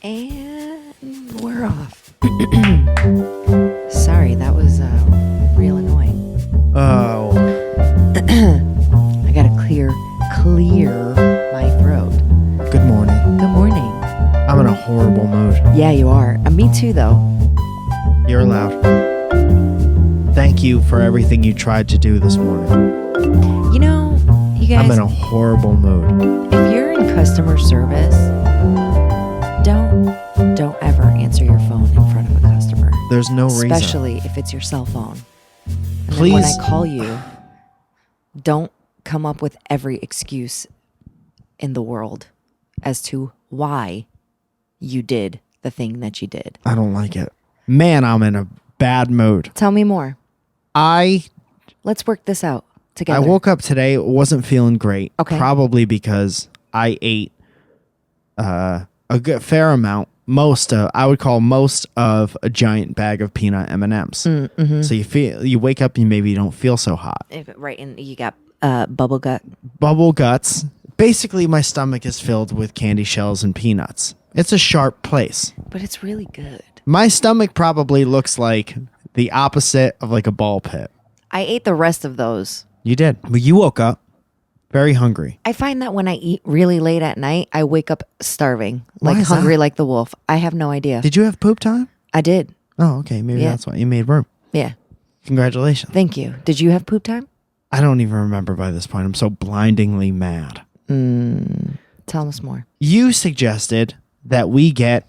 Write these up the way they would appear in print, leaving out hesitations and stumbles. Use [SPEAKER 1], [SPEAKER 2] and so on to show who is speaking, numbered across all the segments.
[SPEAKER 1] And we're off. Sorry, that was real annoying.
[SPEAKER 2] Oh.
[SPEAKER 1] I gotta clear my throat.
[SPEAKER 2] Good morning.
[SPEAKER 1] Good morning.
[SPEAKER 2] I'm in a horrible mood.
[SPEAKER 1] Yeah, you are. Me too, though.
[SPEAKER 2] You're allowed. Thank you for everything you tried to do this morning.
[SPEAKER 1] You know, you guys,
[SPEAKER 2] I'm in a horrible mood.
[SPEAKER 1] if you're in customer service, don't ever answer your phone in front of a customer.
[SPEAKER 2] There's no reason.
[SPEAKER 1] Especially if it's your cell phone. And then
[SPEAKER 2] Please.
[SPEAKER 1] when I call you, don't come up with every excuse in the world as to why you did the thing that you did.
[SPEAKER 2] I don't like it. Man, I'm in a bad mood.
[SPEAKER 1] Tell me more. Let's work this out together.
[SPEAKER 2] I woke up today, wasn't feeling great.
[SPEAKER 1] Okay.
[SPEAKER 2] Probably because I ate a good fair amount. I would call most of a giant bag of peanut M&Ms.
[SPEAKER 1] Mm-hmm.
[SPEAKER 2] So you wake up and maybe you don't feel so hot.
[SPEAKER 1] Right, and you got bubble gut.
[SPEAKER 2] Bubble guts. Basically, my stomach is filled with candy shells and peanuts. It's a sharp place.
[SPEAKER 1] But it's really good.
[SPEAKER 2] My stomach probably looks like the opposite of like a ball pit.
[SPEAKER 1] I ate the rest of those.
[SPEAKER 2] You did. But you woke up very hungry.
[SPEAKER 1] I find that when I eat really late at night, I wake up starving,
[SPEAKER 2] Why
[SPEAKER 1] like
[SPEAKER 2] is
[SPEAKER 1] hungry
[SPEAKER 2] that?
[SPEAKER 1] like the wolf. I have no idea.
[SPEAKER 2] Did you have poop time?
[SPEAKER 1] I did.
[SPEAKER 2] Oh, okay. Maybe
[SPEAKER 1] Yeah.
[SPEAKER 2] that's why you made room.
[SPEAKER 1] Yeah.
[SPEAKER 2] Congratulations.
[SPEAKER 1] Thank you. Did you have poop time?
[SPEAKER 2] I don't even remember by this point. I'm so blindingly mad.
[SPEAKER 1] Tell us more.
[SPEAKER 2] You suggested that we get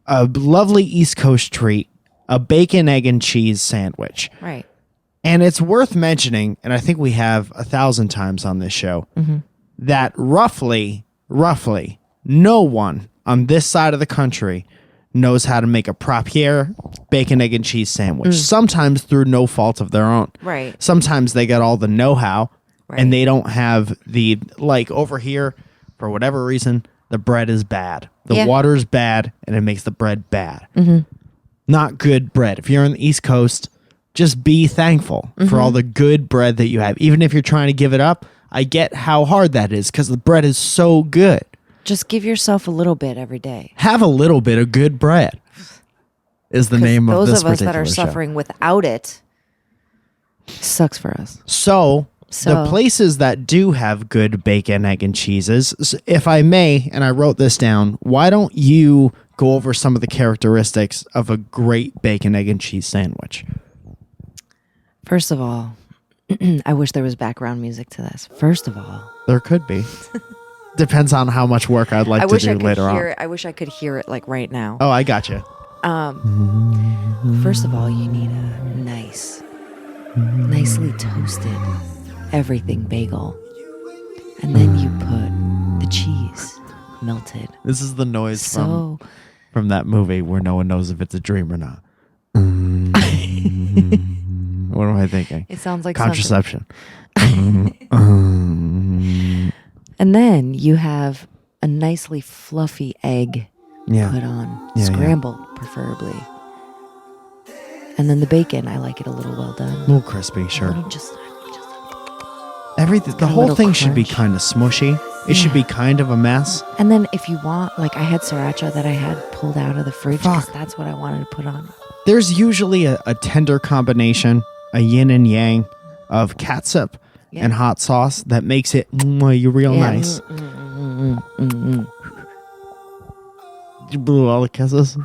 [SPEAKER 2] a lovely East Coast treat, a bacon, egg, and cheese sandwich.
[SPEAKER 1] Right.
[SPEAKER 2] And it's worth mentioning, and I think we have 1,000 times on this show, that roughly, no one on this side of the country knows how to make a proper bacon, egg, and cheese sandwich. Sometimes through no fault of their own.
[SPEAKER 1] Right.
[SPEAKER 2] Sometimes they got all the know-how,
[SPEAKER 1] Right.
[SPEAKER 2] and they don't have the, like over here, for whatever reason, the bread is bad. The
[SPEAKER 1] Yeah.
[SPEAKER 2] water is bad, and it makes the bread bad. Not good bread. If you're on the East Coast, just be thankful for all the good bread that you have. Even if you're trying to give it up, I get how hard that is because the bread is so good.
[SPEAKER 1] Just give yourself a little bit every day.
[SPEAKER 2] Have a little bit of good bread is the name of
[SPEAKER 1] Those
[SPEAKER 2] this
[SPEAKER 1] of us that
[SPEAKER 2] particular
[SPEAKER 1] are
[SPEAKER 2] show.
[SPEAKER 1] suffering without it sucks for us.
[SPEAKER 2] So,
[SPEAKER 1] So-
[SPEAKER 2] the places that do have good bacon, egg, and cheeses, if I may, and I wrote this down, why don't you go over some of the characteristics of a great bacon, egg, and cheese sandwich?
[SPEAKER 1] First of all, I wish there was background music to this. First of all,
[SPEAKER 2] There could be. Depends on how much work I'd like
[SPEAKER 1] I
[SPEAKER 2] to
[SPEAKER 1] wish
[SPEAKER 2] do
[SPEAKER 1] I could
[SPEAKER 2] later
[SPEAKER 1] hear
[SPEAKER 2] on.
[SPEAKER 1] it. I wish I could hear it like right now.
[SPEAKER 2] Oh, I got you.
[SPEAKER 1] First of all, you need a nicely toasted everything bagel. And then you put the cheese melted.
[SPEAKER 2] This is the noise
[SPEAKER 1] So
[SPEAKER 2] from that movie where no one knows if it's a dream or not. What am I thinking?
[SPEAKER 1] it sounds like
[SPEAKER 2] Contraception.
[SPEAKER 1] something. And then you have a nicely fluffy egg
[SPEAKER 2] Yeah.
[SPEAKER 1] put on,
[SPEAKER 2] Yeah, yeah.
[SPEAKER 1] scrambled preferably. And then the bacon, I like it a little well done.
[SPEAKER 2] A little crispy,
[SPEAKER 1] A
[SPEAKER 2] sure.
[SPEAKER 1] little just
[SPEAKER 2] Everything. The
[SPEAKER 1] got a
[SPEAKER 2] whole
[SPEAKER 1] little
[SPEAKER 2] thing should be
[SPEAKER 1] crunch.
[SPEAKER 2] kind of smushy. It should be kind of a mess.
[SPEAKER 1] And then if you want, like I had sriracha that I had pulled out of the fridge because
[SPEAKER 2] Fuck.
[SPEAKER 1] that's what I wanted to put on.
[SPEAKER 2] There's usually a tender combination, a yin and yang of catsup
[SPEAKER 1] Yeah.
[SPEAKER 2] and hot sauce that makes it real
[SPEAKER 1] Yeah.
[SPEAKER 2] nice. You blew all the kisses.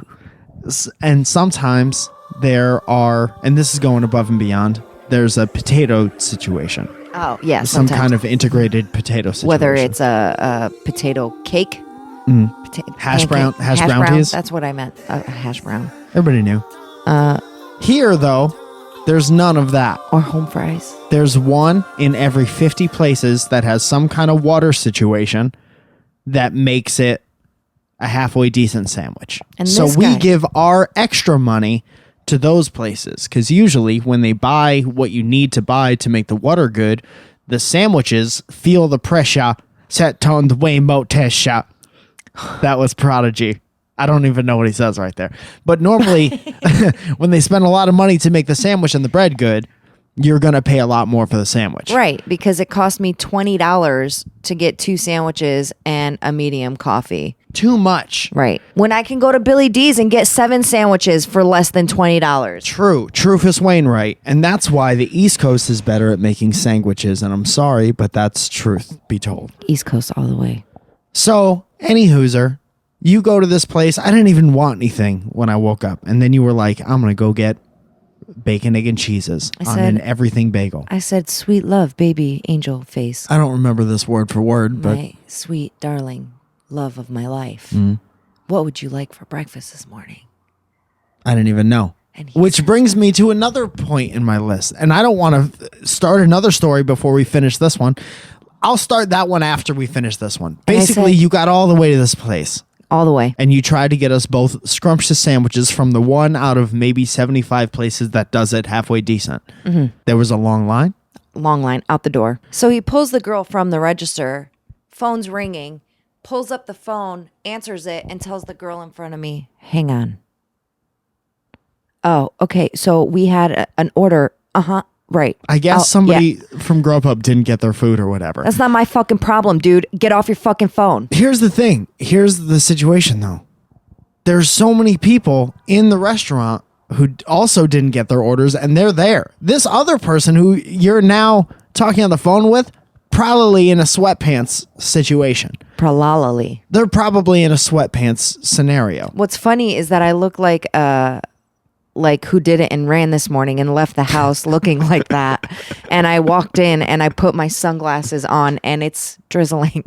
[SPEAKER 2] And sometimes there are, and this is going above and beyond, there's a potato situation.
[SPEAKER 1] Oh, yeah.
[SPEAKER 2] Some
[SPEAKER 1] sometimes.
[SPEAKER 2] kind of integrated potato situation.
[SPEAKER 1] Whether it's a potato cake,
[SPEAKER 2] Hash brown
[SPEAKER 1] brown
[SPEAKER 2] teas?
[SPEAKER 1] That's what I meant. A hash brown.
[SPEAKER 2] Everybody knew. Here, though, there's none of that.
[SPEAKER 1] Or home fries.
[SPEAKER 2] There's one in every 50 places that has some kind of water situation that makes it a halfway decent sandwich.
[SPEAKER 1] And
[SPEAKER 2] so
[SPEAKER 1] this
[SPEAKER 2] we
[SPEAKER 1] guy-
[SPEAKER 2] give our extra money to those places because usually when they buy what you need to buy to make the water good, the sandwiches feel the pressure set on the way motasha. That was Prodigy. I don't even know what he says right there. But normally when they spend a lot of money to make the sandwich and the bread good, you're going to pay a lot more for the sandwich.
[SPEAKER 1] Right, because it cost me $20 to get 2 sandwiches and a medium coffee.
[SPEAKER 2] Too much.
[SPEAKER 1] Right. When I can go to Billy D's and get 7 sandwiches for less than $20.
[SPEAKER 2] True. Truthus Wainwright. And that's why the East Coast is better at making sandwiches. And I'm sorry, but that's truth be told.
[SPEAKER 1] East Coast all the way.
[SPEAKER 2] So, any hooser, you go to this place. I didn't even want anything when I woke up. And then you were like, I'm going to go get bacon, egg, and cheeses on an everything bagel.
[SPEAKER 1] I said, sweet love, baby, angel face.
[SPEAKER 2] I don't remember this word for word, but...
[SPEAKER 1] My sweet, darling, love of my life. What would you like for breakfast this morning?
[SPEAKER 2] I didn't even know. Which brings me to another point in my list. And I don't want to start another story before we finish this one. I'll start that one after we finish this one. Basically, you got all the way to this place.
[SPEAKER 1] All the way.
[SPEAKER 2] And you tried to get us both scrumptious sandwiches from the one out of maybe 75 places that does it halfway decent. There was a long line?
[SPEAKER 1] Long line out the door. So he pulls the girl from the register. Phone's ringing. Pulls up the phone, answers it, and tells the girl in front of me, hang on. Oh, okay. So we had an order. Right.
[SPEAKER 2] I guess somebody from Grubhub didn't get their food or whatever.
[SPEAKER 1] That's not my fucking problem, dude. Get off your fucking phone.
[SPEAKER 2] Here's the thing. Here's the situation, though. There's so many people in the restaurant who also didn't get their orders, and they're there. This other person who you're now talking on the phone with, probably in a sweatpants situation.
[SPEAKER 1] Pralalali.
[SPEAKER 2] They're probably in a sweatpants scenario.
[SPEAKER 1] What's funny is that I look like who did it and ran this morning and left the house looking like that. And I walked in and I put my sunglasses on and it's drizzling.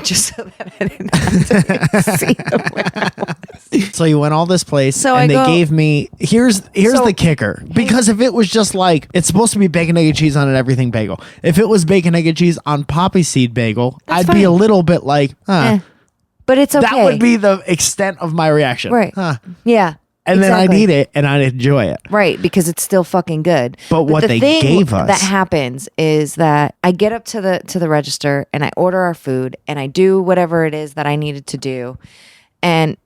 [SPEAKER 1] Just so that I didn't have to see where I was.
[SPEAKER 2] So you went all this place and they gave me here's the kicker. Because if it was just like it's supposed to be bacon, egg, and cheese on an everything bagel. If it was bacon, egg, and cheese on poppy seed bagel, I'd be a little bit like,
[SPEAKER 1] but it's okay.
[SPEAKER 2] That would be the extent of my reaction.
[SPEAKER 1] Right. Yeah.
[SPEAKER 2] And then I'd eat it and I'd enjoy it.
[SPEAKER 1] Right, because it's still fucking good.
[SPEAKER 2] But what they gave us
[SPEAKER 1] that happens is that I get up to the register and I order our food and I do whatever it is that I needed to do. And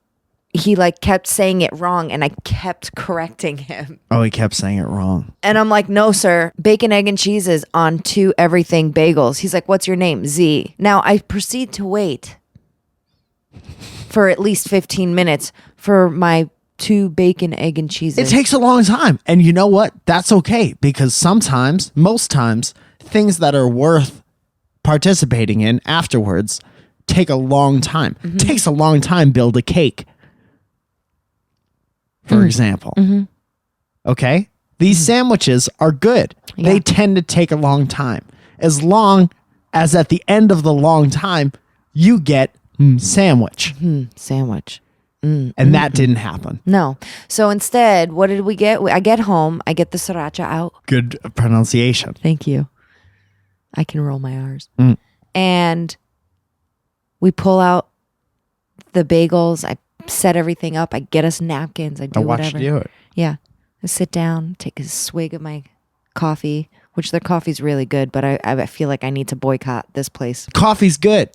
[SPEAKER 1] he kept saying it wrong and I kept correcting him.
[SPEAKER 2] Oh, he kept saying it wrong.
[SPEAKER 1] And I'm like, no, sir, bacon, egg, and cheese is on 2 everything bagels. He's like, what's your name? Z. Now I proceed to wait for at least 15 minutes for my 2 bacon, egg, and cheeses.
[SPEAKER 2] It takes a long time. And you know what? That's okay. Because sometimes, most times, things that are worth participating in afterwards take a long time. It takes a long time to build a cake. For example. Okay? These sandwiches are good. Yeah. They tend to take a long time. As long as at the end of the long time, you get sandwich.
[SPEAKER 1] Sandwich.
[SPEAKER 2] And that didn't happen.
[SPEAKER 1] No. So instead, what did we get? I get home. I get the sriracha out.
[SPEAKER 2] Good pronunciation.
[SPEAKER 1] Thank you. I can roll my R's. And we pull out the bagels. I set everything up. I get us napkins. I do whatever.
[SPEAKER 2] I watched you do it.
[SPEAKER 1] Yeah. I sit down, take a swig of my coffee, which their coffee's really good, but I feel like I need to boycott this place.
[SPEAKER 2] Coffee's good.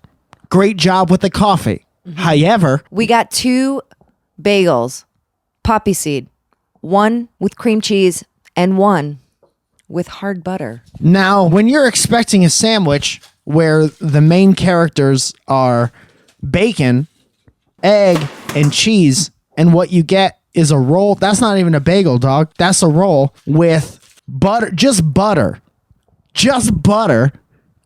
[SPEAKER 2] Great job with the coffee. However,
[SPEAKER 1] we got 2 bagels, poppy seed, 1 with cream cheese and 1 with hard butter.
[SPEAKER 2] Now, when you're expecting a sandwich where the main characters are bacon, egg, and cheese, and what you get is a roll, that's not even a bagel, dog. That's a roll with butter, just butter. Just butter.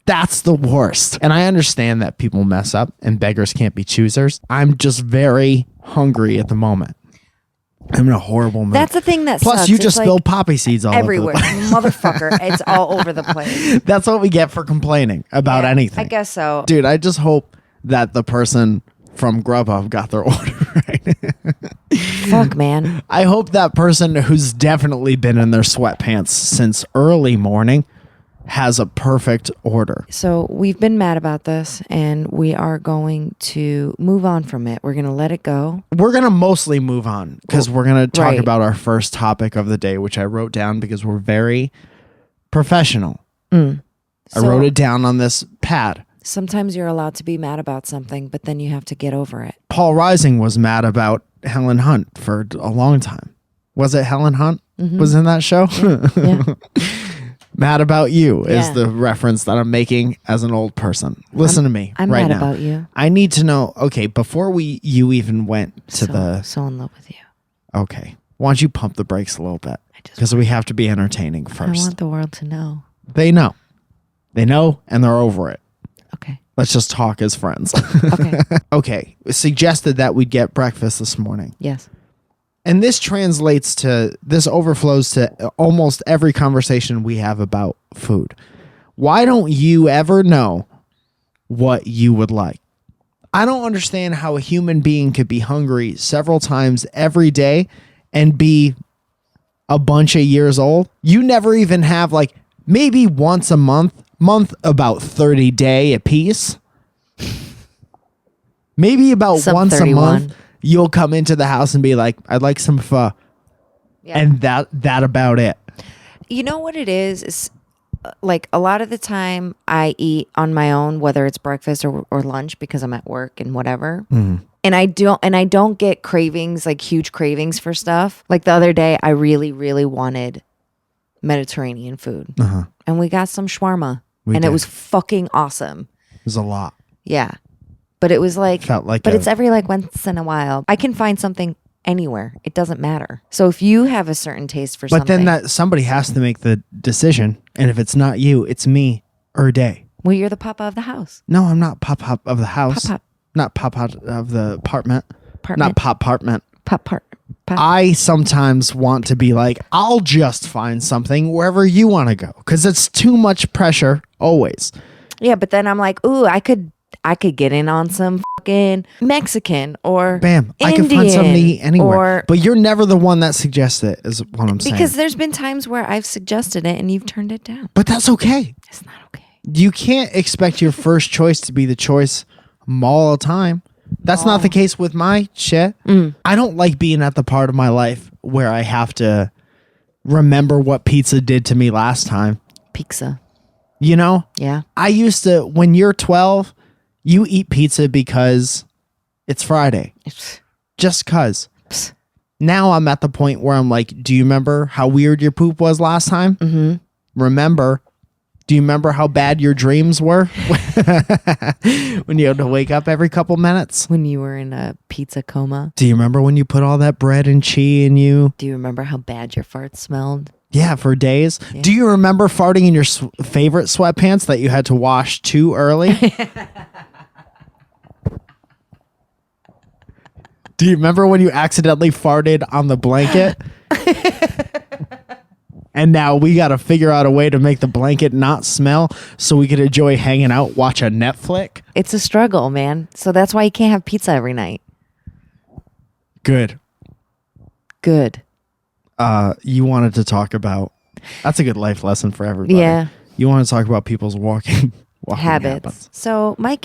[SPEAKER 2] That's the worst. And I understand that people mess up and beggars can't be choosers. I'm just very hungry at the moment. I'm in a horrible mood.
[SPEAKER 1] That's the thing that
[SPEAKER 2] Plus,
[SPEAKER 1] sucks.
[SPEAKER 2] you just spilled poppy seeds all
[SPEAKER 1] everywhere.
[SPEAKER 2] over the place.
[SPEAKER 1] Motherfucker. It's all over the place.
[SPEAKER 2] That's what we get for complaining about anything.
[SPEAKER 1] I guess so.
[SPEAKER 2] Dude, I just hope that the person from Grubhub got their order right.
[SPEAKER 1] Fuck, man.
[SPEAKER 2] I hope that person who's definitely been in their sweatpants since early morning has a perfect order.
[SPEAKER 1] So we've been mad about this and we are going to move on from it. We're going to let it go.
[SPEAKER 2] We're going to mostly move on because we're going to talk about our first topic of the day, which I wrote down because we're very professional. I wrote it down on this pad.
[SPEAKER 1] Sometimes you're allowed to be mad about something, but then you have to get over it.
[SPEAKER 2] Paul Rising was mad about Helen Hunt for a long time. Was it Helen Hunt was in that show?
[SPEAKER 1] Yeah.
[SPEAKER 2] Mad about you is
[SPEAKER 1] Yeah.
[SPEAKER 2] the reference that I'm making as an old person. Listen to me
[SPEAKER 1] I'm
[SPEAKER 2] right
[SPEAKER 1] mad
[SPEAKER 2] now.
[SPEAKER 1] about you.
[SPEAKER 2] I need to know, okay, before you even went to
[SPEAKER 1] So in love with you.
[SPEAKER 2] okay, why don't you pump the brakes a little bit?
[SPEAKER 1] just
[SPEAKER 2] Because we have to be entertaining
[SPEAKER 1] I
[SPEAKER 2] first.
[SPEAKER 1] want the world to know.
[SPEAKER 2] They know. They know and they're over it.
[SPEAKER 1] Okay.
[SPEAKER 2] Let's just talk as friends.
[SPEAKER 1] Okay.
[SPEAKER 2] Okay. It suggested that we'd get breakfast this morning.
[SPEAKER 1] Yes.
[SPEAKER 2] And this overflows to almost every conversation we have about food. Why don't you ever know what you would like? I don't understand how a human being could be hungry several times every day and be a bunch of years old. You never even have like maybe once a month about 30 day a piece. Maybe about
[SPEAKER 1] Some
[SPEAKER 2] once
[SPEAKER 1] 31.
[SPEAKER 2] a month you'll come into the house and be like, I'd like some pho.
[SPEAKER 1] Yeah.
[SPEAKER 2] And that about it.
[SPEAKER 1] You know what it is like a lot of the time I eat on my own, whether it's breakfast or lunch because I'm at work and whatever. And I don't get cravings, like huge cravings for stuff. Like the other day, I really, really wanted Mediterranean food. And we got some shawarma.
[SPEAKER 2] It
[SPEAKER 1] was fucking awesome.
[SPEAKER 2] It was a lot.
[SPEAKER 1] Yeah. But it was like,
[SPEAKER 2] Felt like
[SPEAKER 1] but it's every like once in a while. I can find something anywhere. It doesn't matter. So if you have a certain taste for something.
[SPEAKER 2] But then that somebody has to make the decision. And if it's not you, it's me or Day.
[SPEAKER 1] Well, you're the papa of the house.
[SPEAKER 2] No, I'm not pop of the house.
[SPEAKER 1] Pop.
[SPEAKER 2] Not pop out of the apartment.
[SPEAKER 1] Apartment.
[SPEAKER 2] Not pop apartment.
[SPEAKER 1] Pop.
[SPEAKER 2] I sometimes want to be like, I'll just find something wherever you want to go. Because it's too much pressure always.
[SPEAKER 1] Yeah, but then I'm like, ooh, I could get in on some fucking Mexican or
[SPEAKER 2] Bam. I
[SPEAKER 1] Indian
[SPEAKER 2] can find something to eat anywhere.
[SPEAKER 1] or-
[SPEAKER 2] but you're never the one that suggests it, is what I'm saying.
[SPEAKER 1] because there's been times where I've suggested it and you've turned it down.
[SPEAKER 2] But that's okay.
[SPEAKER 1] It's not okay.
[SPEAKER 2] You can't expect your first choice to be the choice all the time. That's not the case with my shit. I don't like being at the part of my life where I have to remember what pizza did to me last time.
[SPEAKER 1] Pizza.
[SPEAKER 2] You know?
[SPEAKER 1] Yeah.
[SPEAKER 2] I used to, when you're 12, you eat pizza because it's Friday. Just cause. Now I'm at the point where I'm like, do you remember how weird your poop was last time? Mm-hmm. Do you remember how bad your dreams were? When you had to wake up every couple minutes?
[SPEAKER 1] When you were in a pizza coma.
[SPEAKER 2] Do you remember when you put all that bread and cheese in you?
[SPEAKER 1] Do you remember how bad your farts smelled?
[SPEAKER 2] Yeah, for days.
[SPEAKER 1] Yeah.
[SPEAKER 2] Do you remember farting in your favorite sweatpants that you had to wash too early? Do you remember when you accidentally farted on the blanket? And now we got to figure out a way to make the blanket not smell so we could enjoy hanging out, watch a Netflix.
[SPEAKER 1] It's a struggle, man. So that's why you can't have pizza every night.
[SPEAKER 2] Good. You wanted to talk about, that's a good life lesson for everybody.
[SPEAKER 1] Yeah.
[SPEAKER 2] You want to talk about people's walking
[SPEAKER 1] Habits. So Mike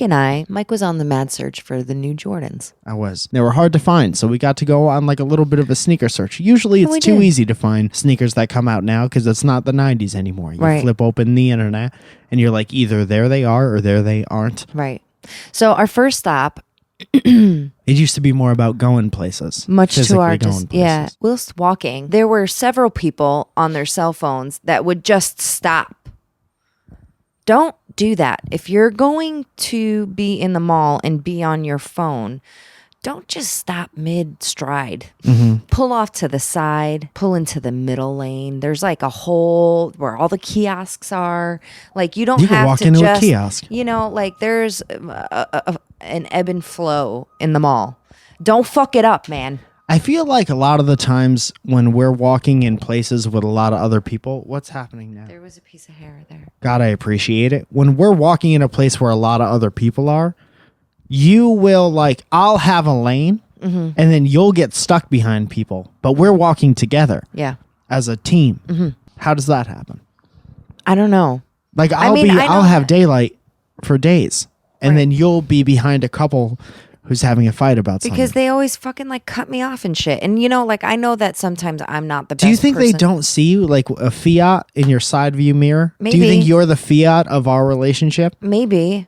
[SPEAKER 1] was on the mad search for the new Jordans.
[SPEAKER 2] I was. They were hard to find, so we got to go on like a little bit of a sneaker search. Usually it's
[SPEAKER 1] we
[SPEAKER 2] too
[SPEAKER 1] did.
[SPEAKER 2] easy to find sneakers that come out now because it's not the 90s anymore. You
[SPEAKER 1] Right.
[SPEAKER 2] flip open the internet and you're like, either there they are or there they aren't.
[SPEAKER 1] Right. So our first stop,
[SPEAKER 2] It used to be more about going places.
[SPEAKER 1] much to
[SPEAKER 2] physically
[SPEAKER 1] our
[SPEAKER 2] going
[SPEAKER 1] yeah,
[SPEAKER 2] places.
[SPEAKER 1] whilst walking, there were several people on their cell phones that would just stop. Don't do that. If you're going to be in the mall and be on your phone, don't just stop mid stride. Pull off to the side, pull into the middle lane. There's like a hole where all the kiosks are. Like you don't
[SPEAKER 2] You can
[SPEAKER 1] have
[SPEAKER 2] walk
[SPEAKER 1] to
[SPEAKER 2] into
[SPEAKER 1] just,
[SPEAKER 2] a kiosk.
[SPEAKER 1] you know, like there's an ebb and flow in the mall. Don't fuck it up, man.
[SPEAKER 2] I feel like a lot of the times when we're walking in places with a lot of other people, what's happening now?
[SPEAKER 1] There was a piece of hair there.
[SPEAKER 2] God, I appreciate it. When we're walking in a place where a lot of other people are, you will like, I'll have a lane and then you'll get stuck behind people, but we're walking together
[SPEAKER 1] Yeah.
[SPEAKER 2] as a team. How does that happen?
[SPEAKER 1] I don't know.
[SPEAKER 2] Like
[SPEAKER 1] I know
[SPEAKER 2] I'll have
[SPEAKER 1] that.
[SPEAKER 2] daylight for days and
[SPEAKER 1] Right.
[SPEAKER 2] then you'll be behind a couple who's having a fight about something.
[SPEAKER 1] Because they always fucking like cut me off and shit. And you know, like I know that sometimes I'm not the best.
[SPEAKER 2] Do you think they
[SPEAKER 1] person.
[SPEAKER 2] don't see you like a Fiat in your side view mirror? Do you
[SPEAKER 1] Maybe.
[SPEAKER 2] think you're the Fiat of our relationship?
[SPEAKER 1] Maybe.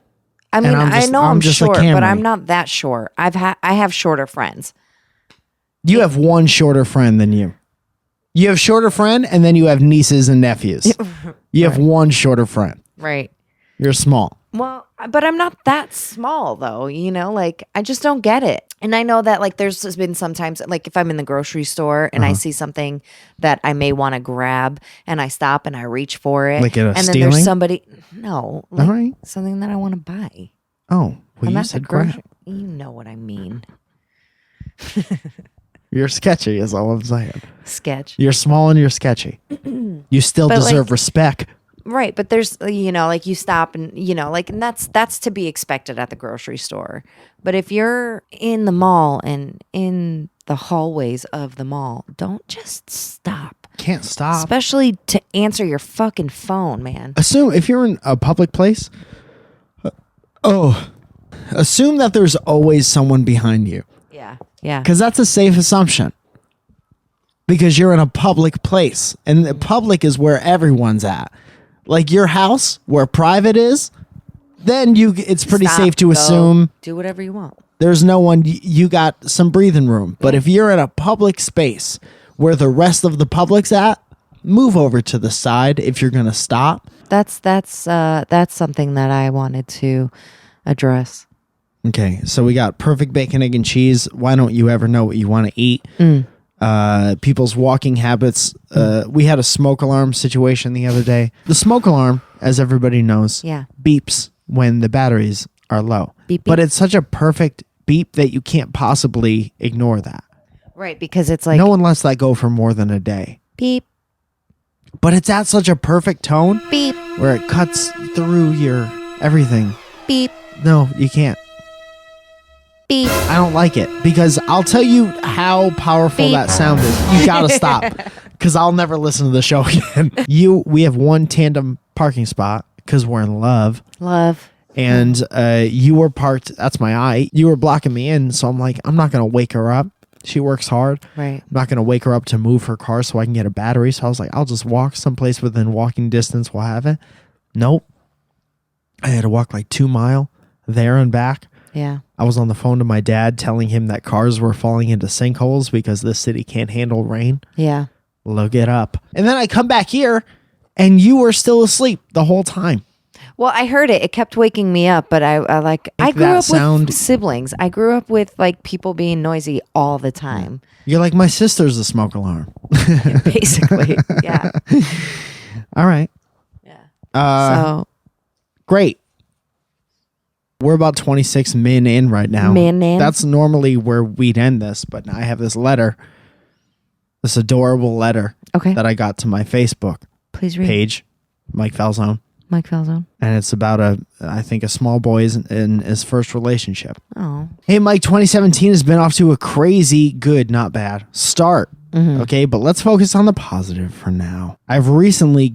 [SPEAKER 1] I mean,
[SPEAKER 2] I'm just-
[SPEAKER 1] I know
[SPEAKER 2] I'm
[SPEAKER 1] I'm
[SPEAKER 2] just a
[SPEAKER 1] short, but
[SPEAKER 2] Camry.
[SPEAKER 1] I'm not that short. I have shorter friends.
[SPEAKER 2] You have one shorter friend than you. You have shorter friend, and then you have nieces and nephews. You have one shorter friend.
[SPEAKER 1] Right.
[SPEAKER 2] You're small.
[SPEAKER 1] Well, but I'm not that small though, like I just don't get it. And I know that like there's been sometimes like if I'm in the grocery store and I see something that I may want to grab and I stop and I reach for it.
[SPEAKER 2] Like a
[SPEAKER 1] and then
[SPEAKER 2] stealing?
[SPEAKER 1] there's somebody like
[SPEAKER 2] All right.
[SPEAKER 1] something that I want to buy.
[SPEAKER 2] Oh, well,
[SPEAKER 1] I'm
[SPEAKER 2] you
[SPEAKER 1] at the
[SPEAKER 2] said
[SPEAKER 1] grocery.
[SPEAKER 2] grab.
[SPEAKER 1] You know what I mean.
[SPEAKER 2] You're sketchy is all I'm saying.
[SPEAKER 1] Sketch.
[SPEAKER 2] You're small and you're sketchy. You still
[SPEAKER 1] But,
[SPEAKER 2] deserve
[SPEAKER 1] like-
[SPEAKER 2] respect.
[SPEAKER 1] Right, but there's like you stop and like and that's to be expected at the grocery store. But if you're in the mall and in the hallways of the mall, don't just stop.
[SPEAKER 2] Can't stop.
[SPEAKER 1] Especially to answer your fucking phone, man.
[SPEAKER 2] Assume if you're in a public place, assume that there's always someone behind you.
[SPEAKER 1] Yeah. Yeah.
[SPEAKER 2] Because that's a safe assumption. Because you're in a public place. And the public is where everyone's at. Like your house, where private is, then it's pretty
[SPEAKER 1] Stop,
[SPEAKER 2] safe to
[SPEAKER 1] go,
[SPEAKER 2] assume
[SPEAKER 1] do whatever you want.
[SPEAKER 2] there's no one. You got some breathing room. But if you're in a public space where the rest of the public's at, move over to the side if you're going to stop.
[SPEAKER 1] That's something that I wanted to address.
[SPEAKER 2] Okay, so we got perfect bacon, egg, and cheese. Why don't you ever know what you want to eat? People's walking habits. We had a smoke alarm situation the other day. The smoke alarm, as everybody knows,
[SPEAKER 1] Yeah.
[SPEAKER 2] beeps when the batteries are low.
[SPEAKER 1] Beep, beep.
[SPEAKER 2] But it's such a perfect beep that you can't possibly ignore that.
[SPEAKER 1] Right, because it's like
[SPEAKER 2] No one lets that go for more than a day.
[SPEAKER 1] beep,
[SPEAKER 2] But it's at such a perfect tone
[SPEAKER 1] beep,
[SPEAKER 2] where it cuts through your everything.
[SPEAKER 1] beep,
[SPEAKER 2] No, you can't.
[SPEAKER 1] beep.
[SPEAKER 2] I don't like it because I'll tell you how powerful
[SPEAKER 1] Beep.
[SPEAKER 2] that sound is. You gotta stop because I'll never listen to the show again. We have one tandem parking spot because we're in love,
[SPEAKER 1] Love.
[SPEAKER 2] and you were parked. That's my eye. You were blocking me in, so I'm like, I'm not gonna wake her up. She works hard.
[SPEAKER 1] Right.
[SPEAKER 2] I'm not gonna wake her up to move her car so I can get a battery. So I was like, I'll just walk someplace within walking distance. We'll have it. Nope. I had to walk like 2 miles there and back.
[SPEAKER 1] Yeah.
[SPEAKER 2] I was on the phone to my dad telling him that cars were falling into sinkholes because this city can't handle rain.
[SPEAKER 1] Yeah.
[SPEAKER 2] Look it up. And then I come back here and you were still asleep the whole time.
[SPEAKER 1] Well, I heard it. It kept waking me up, but I grew
[SPEAKER 2] that
[SPEAKER 1] up
[SPEAKER 2] sound-
[SPEAKER 1] with siblings. I grew up with like people being noisy all the time.
[SPEAKER 2] You're like, my sister's a smoke alarm.
[SPEAKER 1] Basically. Yeah.
[SPEAKER 2] All right.
[SPEAKER 1] Yeah.
[SPEAKER 2] So great. We're about 26 min in right now.
[SPEAKER 1] Min in?
[SPEAKER 2] That's normally where we'd end this, but I have this letter, this adorable letter
[SPEAKER 1] Okay.
[SPEAKER 2] that I got to my Facebook
[SPEAKER 1] Please read.
[SPEAKER 2] page, Mike Falzone.
[SPEAKER 1] Mike Falzone.
[SPEAKER 2] And it's about I think a small boy in his first relationship.
[SPEAKER 1] Oh.
[SPEAKER 2] Hey, Mike, 2017 has been off to a crazy good, not bad start. Okay, but let's focus on the positive for now. I've recently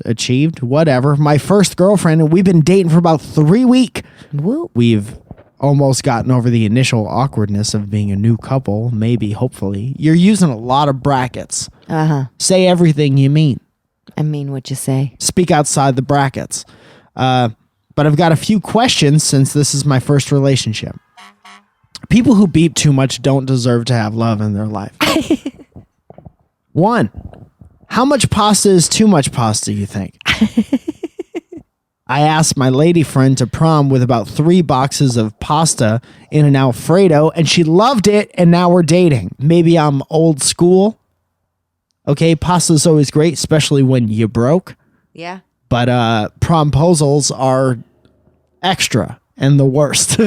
[SPEAKER 2] achieved, whatever, my first girlfriend, and we've been dating for about 3 weeks.
[SPEAKER 1] Woo.
[SPEAKER 2] We've almost gotten over the initial awkwardness of being a new couple, maybe, hopefully. You're using a lot of brackets.
[SPEAKER 1] Uh-huh.
[SPEAKER 2] Say everything you mean.
[SPEAKER 1] I mean what you say.
[SPEAKER 2] Speak outside the brackets. But I've got a few questions since this is my first relationship. People who beep too much don't deserve to have love in their life. 1, how much pasta is too much pasta, you think? I asked my lady friend to prom with about 3 boxes of pasta in an Alfredo, and she loved it, and now we're dating. Maybe I'm old school. Okay, pasta's always great, especially when you broke.
[SPEAKER 1] Yeah.
[SPEAKER 2] But promposals are extra and the worst.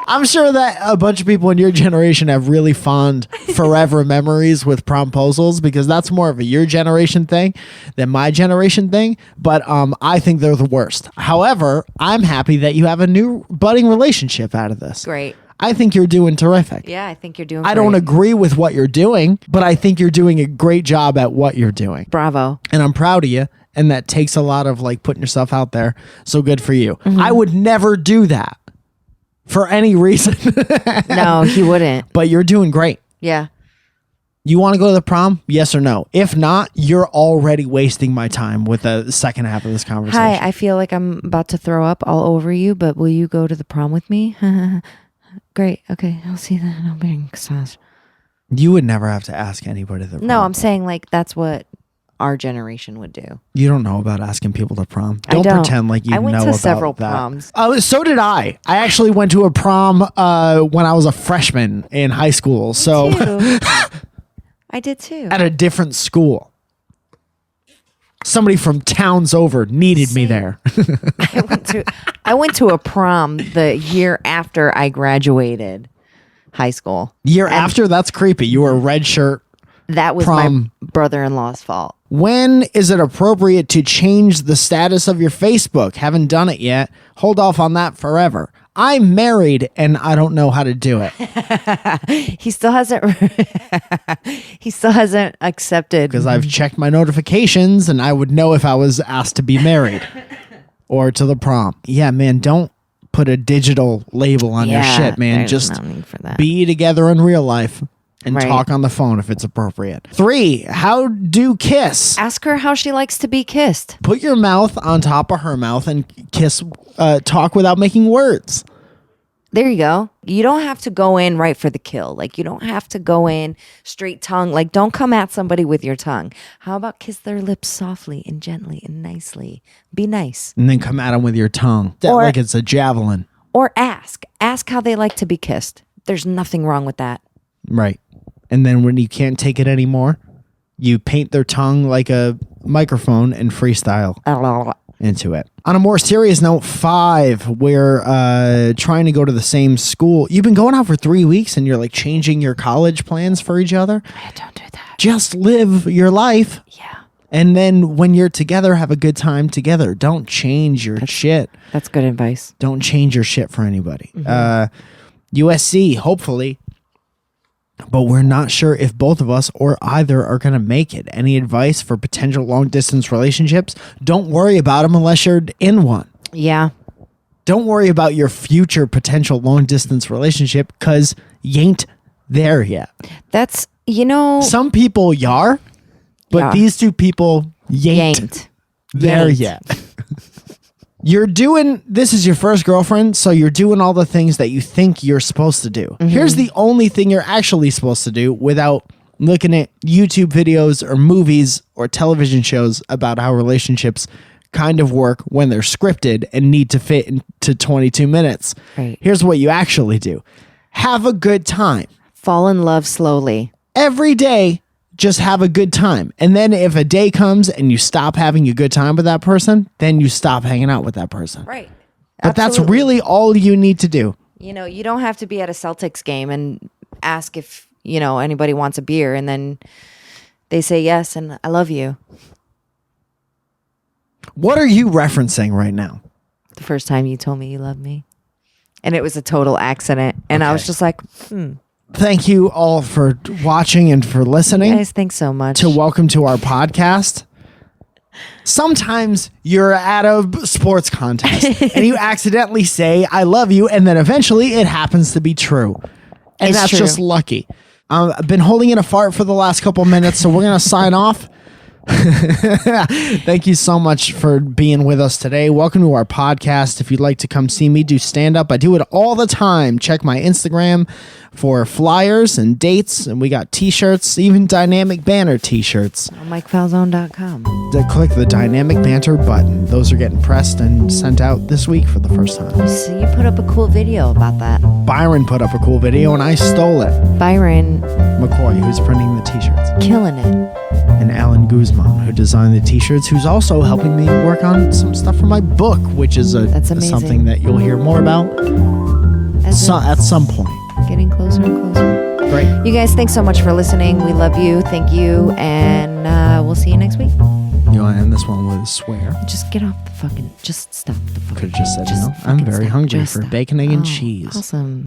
[SPEAKER 2] I'm sure that a bunch of people in your generation have really fond forever memories with promposals because that's more of a your generation thing than my generation thing. But I think they're the worst. However, I'm happy that you have a new budding relationship out of this.
[SPEAKER 1] Great.
[SPEAKER 2] I think you're doing terrific.
[SPEAKER 1] Yeah, I think you're doing
[SPEAKER 2] I don't
[SPEAKER 1] great.
[SPEAKER 2] agree with what you're doing, but I think you're doing a great job at what you're doing.
[SPEAKER 1] Bravo.
[SPEAKER 2] And I'm proud of you. And that takes a lot of like putting yourself out there. So good for you. I would never do that for any reason.
[SPEAKER 1] No, he wouldn't.
[SPEAKER 2] But you're doing great.
[SPEAKER 1] Yeah.
[SPEAKER 2] You want to go to the prom? Yes or no? If not, you're already wasting my time with the second half of this conversation.
[SPEAKER 1] Hi, I feel like I'm about to throw up all over you, but will you go to the prom with me? Great. Okay, I'll see you then. I'll bring sauce.
[SPEAKER 2] You would never have to ask anybody to prom.
[SPEAKER 1] No, I'm saying like that's what our generation would do.
[SPEAKER 2] You don't know about asking people to prom.
[SPEAKER 1] I don't.
[SPEAKER 2] Pretend like you know
[SPEAKER 1] I went
[SPEAKER 2] about
[SPEAKER 1] to several
[SPEAKER 2] that.
[SPEAKER 1] proms.
[SPEAKER 2] So did I. I actually went to a prom when I was a freshman in high school. So
[SPEAKER 1] Too. I did too.
[SPEAKER 2] at a different school. Somebody from towns over needed me there.
[SPEAKER 1] I went to a prom the year after I graduated high school.
[SPEAKER 2] Year after? That's creepy. You were a red shirt.
[SPEAKER 1] That was
[SPEAKER 2] Prom.
[SPEAKER 1] my brother-in-law's fault.
[SPEAKER 2] When is it appropriate to change the status of your Facebook? Haven't done it yet. Hold off on that forever. I'm married and I don't know how to do it.
[SPEAKER 1] He still hasn't. He still hasn't accepted.
[SPEAKER 2] Because I've checked my notifications and I would know if I was asked to be married or to the prom. Yeah, man, don't put a digital label on your shit, man.
[SPEAKER 1] There's
[SPEAKER 2] Just
[SPEAKER 1] no need for that.
[SPEAKER 2] be together in real life and
[SPEAKER 1] Right.
[SPEAKER 2] talk on the phone if it's appropriate. 3, how do kiss?
[SPEAKER 1] Ask her how she likes to be kissed.
[SPEAKER 2] Put your mouth on top of her mouth and kiss, talk without making words.
[SPEAKER 1] There you go. You don't have to go in right for the kill. Like, you don't have to go in straight tongue. Like, don't come at somebody with your tongue. How about kiss their lips softly and gently and nicely? Be nice.
[SPEAKER 2] And then come at them with your tongue.
[SPEAKER 1] Or-
[SPEAKER 2] Like it's a javelin.
[SPEAKER 1] Or ask. Ask how they like to be kissed. There's nothing wrong with that.
[SPEAKER 2] Right. And then when you can't take it anymore, you paint their tongue like a microphone and freestyle into it. On a more serious note, 5, we're trying to go to the same school. You've been going out for 3 weeks and you're like changing your college plans for each other.
[SPEAKER 1] Don't do that.
[SPEAKER 2] Just live your life.
[SPEAKER 1] Yeah.
[SPEAKER 2] And then when you're together, have a good time together. Don't change your shit.
[SPEAKER 1] That's good advice.
[SPEAKER 2] Don't change your shit for anybody. USC, hopefully. But we're not sure if both of us or either are going to make it. Any advice for potential long distance relationships? Don't worry about them unless you're in one.
[SPEAKER 1] Yeah.
[SPEAKER 2] Don't worry about your future potential long distance relationship because you ain't there yet.
[SPEAKER 1] That's,
[SPEAKER 2] Some people yar, but
[SPEAKER 1] Yeah.
[SPEAKER 2] these two people ain't there
[SPEAKER 1] Yanked.
[SPEAKER 2] yet. This is your first girlfriend, so you're doing all the things that you think you're supposed to do. Here's the only thing you're actually supposed to do without looking at YouTube videos or movies or television shows about how relationships kind of work when they're scripted and need to fit into 22 minutes.
[SPEAKER 1] Right.
[SPEAKER 2] Here's what you actually do. Have a good time.
[SPEAKER 1] Fall in love slowly.
[SPEAKER 2] Every day, just have a good time. And then if a day comes and you stop having a good time with that person, then you stop hanging out with that person.
[SPEAKER 1] Right.
[SPEAKER 2] But that's really all you need to do.
[SPEAKER 1] You don't have to be at a Celtics game and ask if, anybody wants a beer and then they say yes and I love you.
[SPEAKER 2] What are you referencing right now?
[SPEAKER 1] The first time you told me you love me. And it was a total accident. And I was just like,
[SPEAKER 2] Thank you all for watching and for listening.
[SPEAKER 1] guys, thanks so much.
[SPEAKER 2] Welcome to our podcast. Sometimes you're at a sports contest and you accidentally say, I love you. And then eventually it happens to be true. And
[SPEAKER 1] It's
[SPEAKER 2] that's
[SPEAKER 1] true.
[SPEAKER 2] just lucky. I've been holding in a fart for the last couple minutes, so we're going to sign off. Thank you so much for being with us today. Welcome to our podcast. If you'd like to come see me do stand-up, I do it all the time. Check my Instagram for flyers and dates, and we got t-shirts, even dynamic banner t-shirts.
[SPEAKER 1] On MikeFalzone.com.
[SPEAKER 2] Click the dynamic banter button. Those are getting pressed and sent out this week for the first time.
[SPEAKER 1] So you put up a cool video about that.
[SPEAKER 2] Byron put up a cool video and I stole it.
[SPEAKER 1] Byron
[SPEAKER 2] McCoy, who's printing the t-shirts.
[SPEAKER 1] killing it.
[SPEAKER 2] And Alan Guzman, who designed the t-shirts, who's also helping me work on some stuff for my book, which is
[SPEAKER 1] That's amazing.
[SPEAKER 2] something that you'll hear more about at some point.
[SPEAKER 1] Getting closer and closer.
[SPEAKER 2] Great.
[SPEAKER 1] You guys, thanks so much for listening. We love you. Thank you. And we'll see you next week.
[SPEAKER 2] You want to end this one with a swear?
[SPEAKER 1] Just get off the fucking... Just stop the fucking...
[SPEAKER 2] Could have just said,
[SPEAKER 1] Just
[SPEAKER 2] I'm
[SPEAKER 1] fucking
[SPEAKER 2] very
[SPEAKER 1] stop.
[SPEAKER 2] hungry
[SPEAKER 1] Just
[SPEAKER 2] for
[SPEAKER 1] stop.
[SPEAKER 2] bacon, egg, and
[SPEAKER 1] Oh,
[SPEAKER 2] cheese.
[SPEAKER 1] Awesome.